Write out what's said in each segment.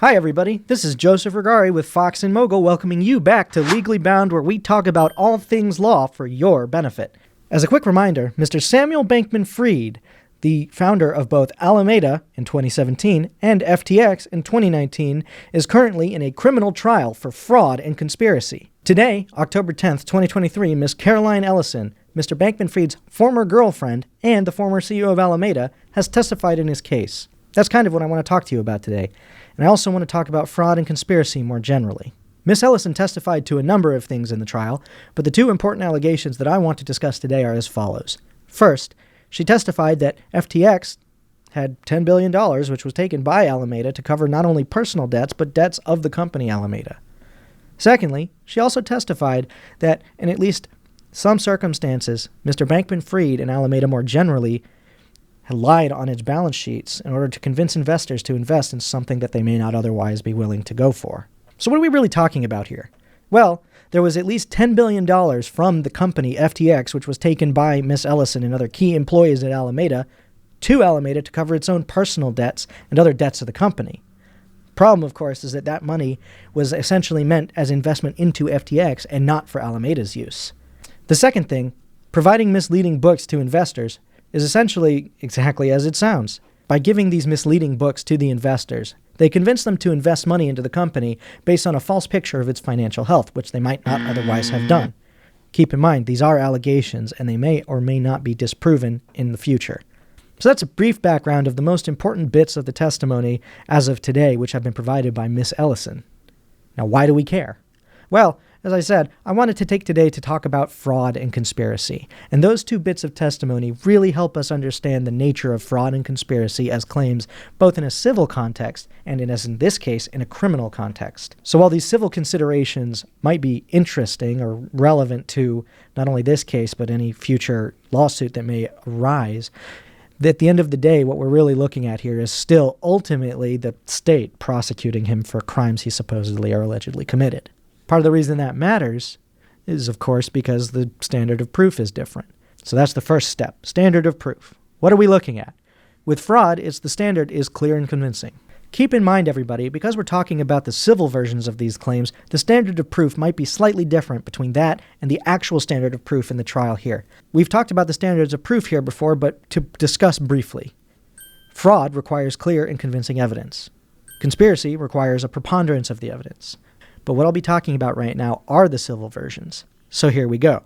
Hi everybody, this is Joseph Regari with Fox & Mogul welcoming you back to Legally Bound, where we talk about all things law for your benefit. As a quick reminder, Mr. Samuel Bankman-Fried, the founder of both Alameda in 2017 and FTX in 2019, is currently in a criminal trial for fraud and conspiracy. Today, October 10th, 2023, Ms. Caroline Ellison, Mr. Bankman-Fried's former girlfriend and the former CEO of Alameda, has testified in his case. That's kind of what I want to talk to you about today. And I also want to talk about fraud and conspiracy more generally. Ms. Ellison testified to a number of things in the trial, but the two important allegations that I want to discuss today are as follows. First, she testified that FTX had $10 billion, which was taken by Alameda to cover not only personal debts, but debts of the company Alameda. Secondly, she also testified that in at least some circumstances, Mr. Bankman-Fried and Alameda more generally had lied on its balance sheets in order to convince investors to invest in something that they may not otherwise be willing to go for. So what are we really talking about here? Well, there was at least $10 billion from the company FTX, which was taken by Ms. Ellison and other key employees at Alameda, to Alameda to cover its own personal debts and other debts of the company. Problem, of course, is that that money was essentially meant as investment into FTX and not for Alameda's use. The second thing, providing misleading books to investors, is essentially exactly as it sounds. By giving these misleading books to the investors, they convince them to invest money into the company based on a false picture of its financial health, which they might not otherwise have done. Keep in mind, these are allegations, and they may or may not be disproven in the future. So that's a brief background of the most important bits of the testimony as of today, which have been provided by Ms. Ellison. Now, why do we care? Well, as I said, I wanted to take today to talk about fraud and conspiracy. And those two bits of testimony really help us understand the nature of fraud and conspiracy as claims, both in a civil context and, as in this case, in a criminal context. So while these civil considerations might be interesting or relevant to not only this case, but any future lawsuit that may arise, at the end of the day, what we're really looking at here is still ultimately the state prosecuting him for crimes he supposedly or allegedly committed. Part of the reason that matters is, of course, because the standard of proof is different. So that's the first step, standard of proof. What are we looking at? With fraud, the standard is clear and convincing. Keep in mind, everybody, because we're talking about the civil versions of these claims, the standard of proof might be slightly different between that and the actual standard of proof in the trial here. We've talked about the standards of proof here before, but to discuss briefly. Fraud requires clear and convincing evidence. Conspiracy requires a preponderance of the evidence. But what I'll be talking about right now are the civil versions. So here we go.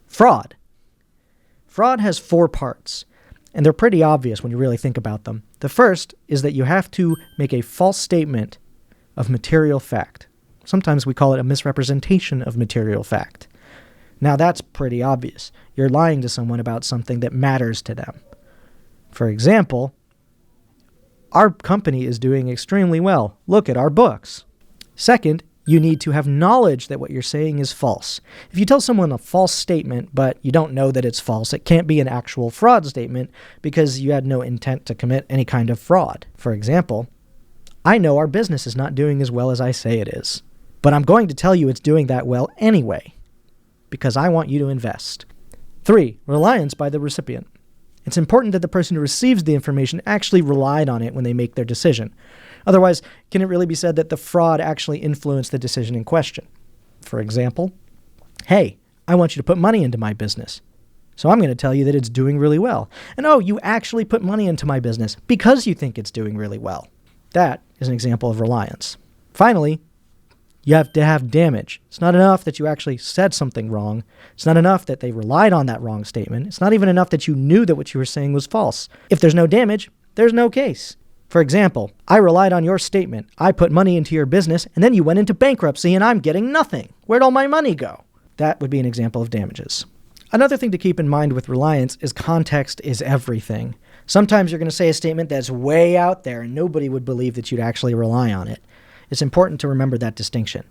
Fraud. Fraud has four parts, and they're pretty obvious when you really think about them. The first is that you have to make a false statement of material fact. Sometimes we call it a misrepresentation of material fact. Now that's pretty obvious. You're lying to someone about something that matters to them. For example, our company is doing extremely well. Look at our books. Second, you need to have knowledge that what you're saying is false. If you tell someone a false statement, but you don't know that it's false, it can't be an actual fraud statement because you had no intent to commit any kind of fraud. For example, I know our business is not doing as well as I say it is, but I'm going to tell you it's doing that well anyway because I want you to invest. 3, reliance by the recipient. It's important that the person who receives the information actually relied on it when they make their decision. Otherwise, can it really be said that the fraud actually influenced the decision in question? For example, hey, I want you to put money into my business. So I'm going to tell you that it's doing really well. And oh, you actually put money into my business because you think it's doing really well. That is an example of reliance. Finally, you have to have damage. It's not enough that you actually said something wrong. It's not enough that they relied on that wrong statement. It's not even enough that you knew that what you were saying was false. If there's no damage, there's no case. For example, I relied on your statement. I put money into your business, and then you went into bankruptcy, and I'm getting nothing. Where'd all my money go? That would be an example of damages. Another thing to keep in mind with reliance is context is everything. Sometimes you're going to say a statement that's way out there, and nobody would believe that you'd actually rely on it. It's important to remember that distinction.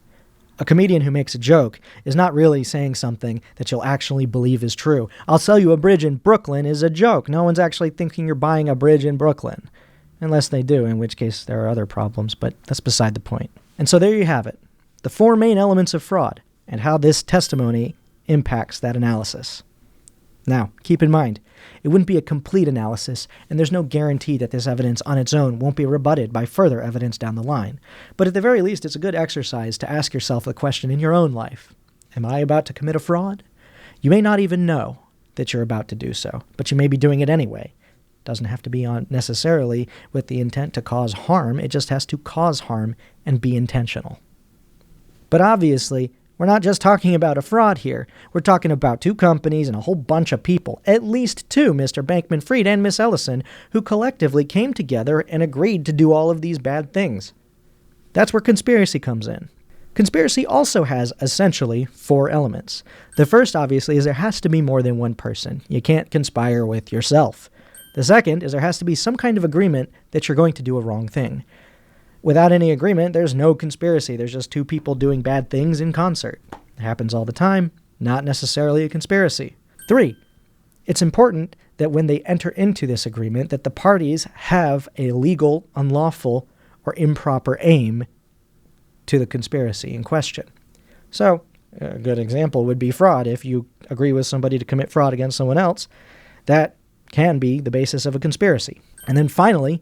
A comedian who makes a joke is not really saying something that you'll actually believe is true. I'll sell you a bridge in Brooklyn is a joke. No one's actually thinking you're buying a bridge in Brooklyn. Unless they do, in which case there are other problems, but that's beside the point. And so there you have it, the 4 main elements of fraud and how this testimony impacts that analysis. Now, keep in mind, It wouldn't be a complete analysis, and there's no guarantee that this evidence on its own won't be rebutted by further evidence down the line. But at the very least, it's a good exercise to ask yourself the question in your own life. Am I about to commit a fraud? You may not even know that you're about to do so, but you may be doing it anyway. It doesn't have to be necessarily with the intent to cause harm. It just has to cause harm and be intentional. But obviously, we're not just talking about a fraud here. We're talking about two companies and a whole bunch of people, at least two, Mr. Bankman-Fried and Miss Ellison, who collectively came together and agreed to do all of these bad things. That's where conspiracy comes in. Conspiracy also has, essentially, 4 elements. The first, obviously, is there has to be more than one person. You can't conspire with yourself. The second is there has to be some kind of agreement that you're going to do a wrong thing. Without any agreement, there's no conspiracy. There's just two people doing bad things in concert. It happens all the time, not necessarily a conspiracy. 3, it's important that when they enter into this agreement, that the parties have a legal, unlawful, or improper aim to the conspiracy in question. So, a good example would be fraud. If you agree with somebody to commit fraud against someone else, that can be the basis of a conspiracy. And then finally,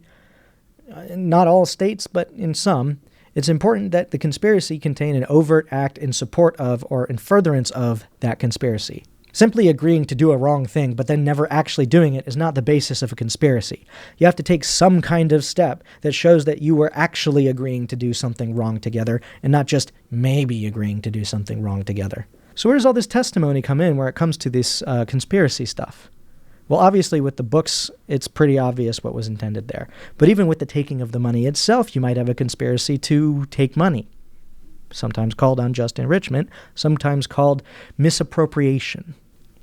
not all states, but in some, it's important that the conspiracy contain an overt act in support of or in furtherance of that conspiracy. Simply agreeing to do a wrong thing, but then never actually doing it is not the basis of a conspiracy. You have to take some kind of step that shows that you were actually agreeing to do something wrong together, and not just maybe agreeing to do something wrong together. So where does all this testimony come in where it comes to this conspiracy stuff? Well, obviously with the books, it's pretty obvious what was intended there. But even with the taking of the money itself, you might have a conspiracy to take money. Sometimes called unjust enrichment, sometimes called misappropriation.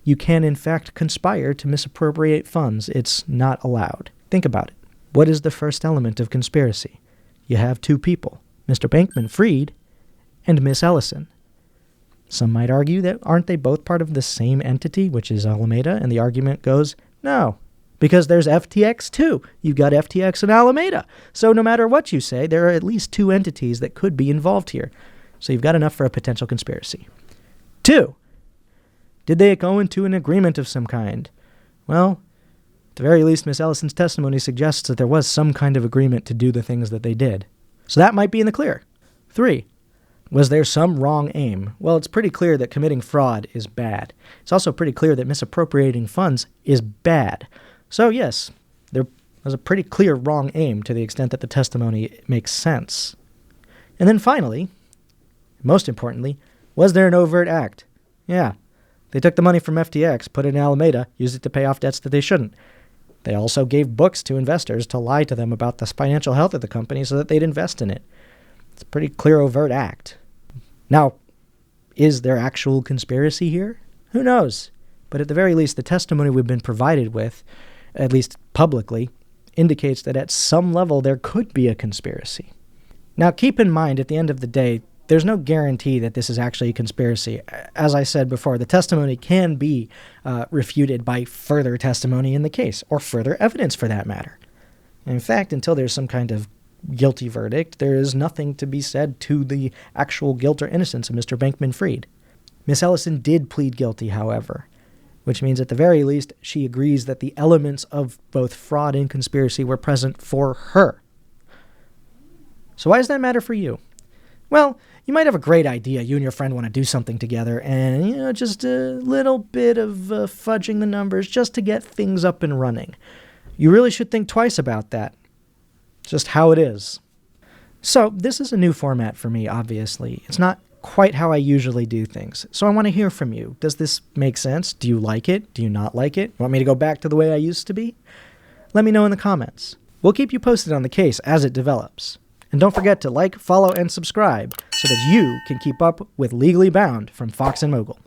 You can, in fact, conspire to misappropriate funds. It's not allowed. Think about it. What is the first element of conspiracy? You have two people, Mr. Bankman-Fried and Miss Ellison. Some might argue that aren't they both part of the same entity, which is Alameda? And the argument goes, no, because there's FTX too. You've got FTX and Alameda. So no matter what you say, there are at least two entities that could be involved here. So you've got enough for a potential conspiracy. 2, did they go into an agreement of some kind? Well, at the very least, Miss Ellison's testimony suggests that there was some kind of agreement to do the things that they did. So that might be in the clear. 3, was there some wrong aim? Well, it's pretty clear that committing fraud is bad. It's also pretty clear that misappropriating funds is bad. So yes, there was a pretty clear wrong aim to the extent that the testimony makes sense. And then finally, most importantly, was there an overt act? Yeah. They took the money from FTX, put it in Alameda, used it to pay off debts that they shouldn't. They also gave books to investors to lie to them about the financial health of the company so that they'd invest in it. It's a pretty clear overt act. Now, is there actual conspiracy here? Who knows? But at the very least, the testimony we've been provided with, at least publicly, indicates that at some level there could be a conspiracy. Now, keep in mind, at the end of the day, there's no guarantee that this is actually a conspiracy. As I said before, the testimony can be refuted by further testimony in the case, or further evidence for that matter. In fact, until there's some kind of guilty verdict, there is nothing to be said to the actual guilt or innocence of Mr. Bankman-Fried. Miss Ellison did plead guilty, however, which means at the very least she agrees that the elements of both fraud and conspiracy were present for her. So why does that matter for you? Well, you might have a great idea. You and your friend want to do something together and, just a little bit of fudging the numbers just to get things up and running. You really should think twice about that. Just how it is. So this is a new format for me, obviously. It's not quite how I usually do things. So I want to hear from you. Does this make sense? Do you like it? Do you not like it? Want me to go back to the way I used to be? Let me know in the comments. We'll keep you posted on the case as it develops. And don't forget to like, follow, and subscribe so that you can keep up with Legally Bound from Fox and Mogul.